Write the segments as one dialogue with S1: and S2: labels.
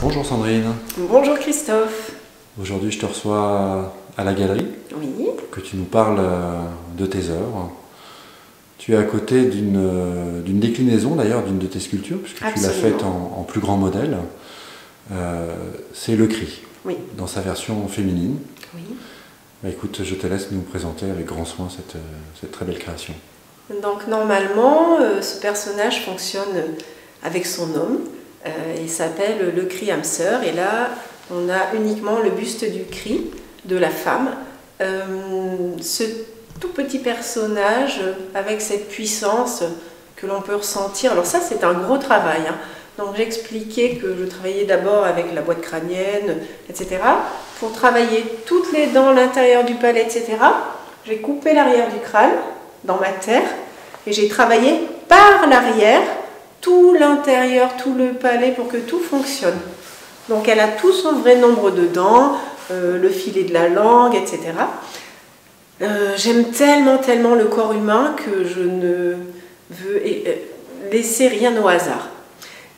S1: Bonjour Sandrine.
S2: Bonjour Christophe.
S1: Aujourd'hui je te reçois à la galerie
S2: Oui.
S1: pour que tu nous parles de tes œuvres. Tu es à côté d'une déclinaison d'ailleurs d'une de tes sculptures, puisque
S2: Absolument.
S1: tu l'as faite en plus grand modèle. C'est le cri,
S2: Oui.
S1: dans sa version féminine.
S2: Oui.
S1: Bah, écoute, je te laisse nous présenter avec grand soin cette très belle création.
S2: Donc normalement, ce personnage fonctionne avec son homme. Il s'appelle le cri âme sœur. Et là, on a uniquement le buste du cri de la femme. Ce tout petit personnage avec cette puissance que l'on peut ressentir. Alors ça, c'est un gros travail. Donc j'expliquais que je travaillais d'abord avec la boîte crânienne, etc. Pour travailler toutes les dents, l'intérieur du palais, etc. J'ai coupé l'arrière du crâne dans ma terre et j'ai travaillé par l'arrière tout l'intérieur, tout le palais pour que tout fonctionne. Donc elle a tout son vrai nombre de dents, le filet de la langue, etc. J'aime tellement le corps humain que je ne veux laisser rien au hasard.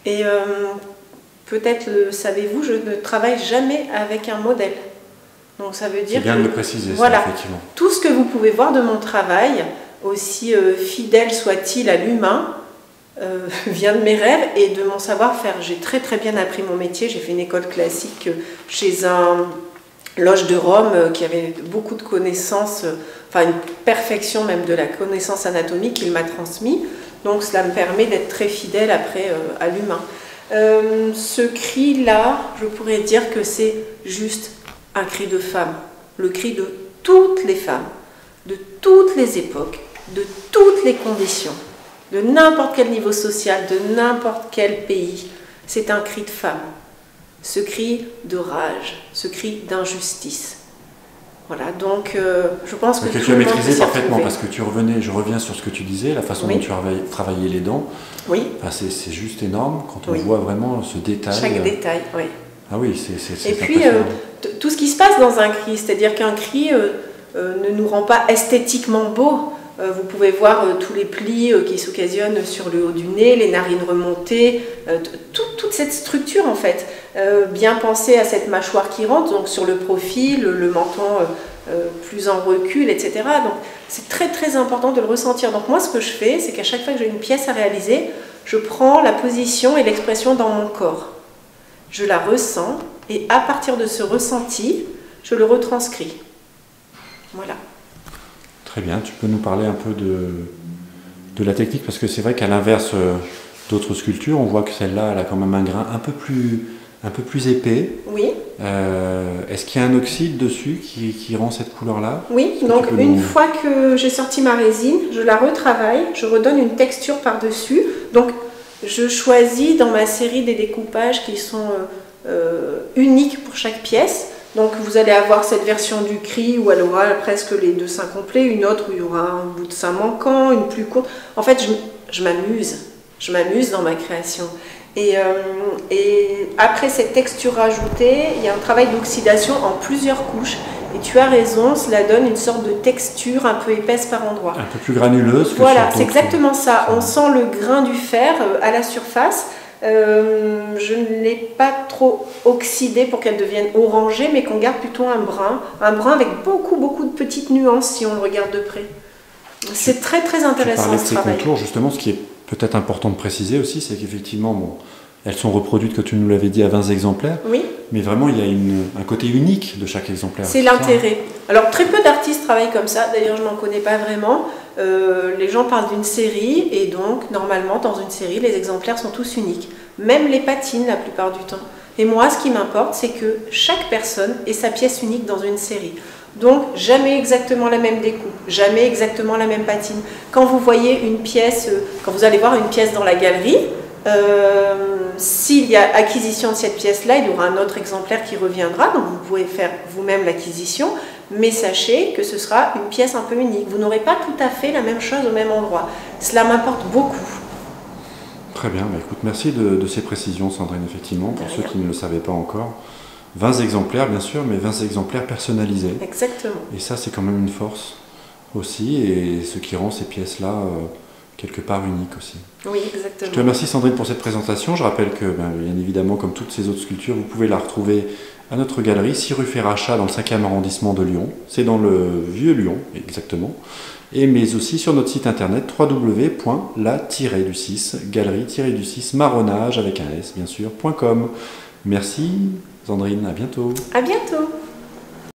S2: Et peut-être le savez-vous, je ne travaille jamais avec un modèle. Donc ça veut dire
S1: C'est bien
S2: que,
S1: de le préciser,
S2: voilà,
S1: ça, effectivement.
S2: tout ce que vous pouvez voir de mon travail, aussi fidèle soit-il à l'humain, vient de mes rêves et de mon savoir-faire. J'ai très bien appris mon métier. J'ai fait une école classique chez un loge de Rome qui avait beaucoup de connaissances, enfin une perfection même de la connaissance anatomique qu'il m'a transmis. Donc cela me permet d'être très fidèle après à l'humain. Ce cri-là, je pourrais dire que c'est juste un cri de femme. Le cri de toutes les femmes, de toutes les époques, de toutes les conditions, de n'importe quel niveau social, de n'importe quel pays. C'est un cri de femme. Ce cri de rage, ce cri d'injustice. Voilà, donc je pense que
S1: tu as maîtrisé parfaitement, parce que je reviens sur ce que tu disais, la façon dont tu travaillais les dents.
S2: Oui.
S1: Enfin, c'est juste énorme quand on voit vraiment ce détail.
S2: Chaque détail, oui.
S1: Ah oui, c'est
S2: Et puis, tout ce qui se passe dans un cri, c'est-à-dire qu'un cri ne nous rend pas esthétiquement beau. Vous pouvez voir tous les plis qui s'occasionnent sur le haut du nez, les narines remontées, toute cette structure en fait. Bien penser à cette mâchoire qui rentre, donc sur le profil, le menton plus en recul, etc. Donc c'est très important de le ressentir. Donc moi ce que je fais, c'est qu'à chaque fois que j'ai une pièce à réaliser, je prends la position et l'expression dans mon corps. Je la ressens et à partir de ce ressenti, je le retranscris. Voilà.
S1: Très bien, tu peux nous parler un peu de la technique, parce que c'est vrai qu'à l'inverse d'autres sculptures, on voit que celle-là, elle a quand même un grain un peu plus épais.
S2: Oui.
S1: Est-ce qu'il y a un oxyde dessus qui rend cette couleur-là?
S2: Oui, donc une fois que j'ai sorti ma résine, je la retravaille, je redonne une texture par-dessus. Donc je choisis dans ma série des découpages qui sont uniques pour chaque pièce. Donc vous allez avoir cette version du cri où elle aura presque les deux seins complets, une autre où il y aura un bout de sein manquant, une plus courte. En fait, je m'amuse dans ma création. Et après cette texture rajoutée, il y a un travail d'oxydation en plusieurs couches. Et tu as raison, cela donne une sorte de texture un peu épaisse par endroits.
S1: Un peu plus granuleuse.
S2: Voilà, c'est exactement ça. On sent le grain du fer à la surface. Je ne l'ai pas trop oxydée pour qu'elle devienne orangée, mais qu'on garde plutôt un brun avec beaucoup de petites nuances si on le regarde de près. C'est très intéressant.
S1: Tu parlais de ces contours, justement, ce qui est peut-être important de préciser aussi, c'est qu'effectivement, bon, elles sont reproduites, que tu nous l'avais dit, à 20 exemplaires,
S2: oui.
S1: Mais vraiment il y a un côté unique de chaque exemplaire.
S2: C'est l'intérêt. Alors très peu d'artistes travaillent comme ça, d'ailleurs je n'en connais pas vraiment. Les gens parlent d'une série et donc normalement dans une série les exemplaires sont tous uniques, même les patines la plupart du temps. Et moi ce qui m'importe c'est que chaque personne ait sa pièce unique dans une série. Donc jamais exactement la même découpe, jamais exactement la même patine. Quand vous voyez une pièce, quand vous allez voir une pièce dans la galerie, s'il y a acquisition de cette pièce-là, il y aura un autre exemplaire qui reviendra, donc vous pouvez faire vous-même l'acquisition, mais sachez que ce sera une pièce un peu unique. Vous n'aurez pas tout à fait la même chose au même endroit. Cela m'importe beaucoup.
S1: Très bien, bah écoute, merci de ces précisions Sandrine, effectivement, pour ceux qui ne le savaient pas encore. 20 exemplaires bien sûr, mais 20 exemplaires personnalisés.
S2: Exactement.
S1: Et ça c'est quand même une force aussi, et ce qui rend ces pièces-là quelque part unique aussi.
S2: Oui, exactement.
S1: Je te remercie Sandrine pour cette présentation. Je rappelle que, bien évidemment, comme toutes ces autres sculptures, vous pouvez la retrouver à notre galerie, 6 rue Ferrachat, dans le 5e arrondissement de Lyon. C'est dans le vieux Lyon, exactement. Mais aussi sur notre site internet www.la-du-6, galerie-du-6, marronnage avec un S, bien sûr, .com. Merci Sandrine, à bientôt.
S2: À bientôt.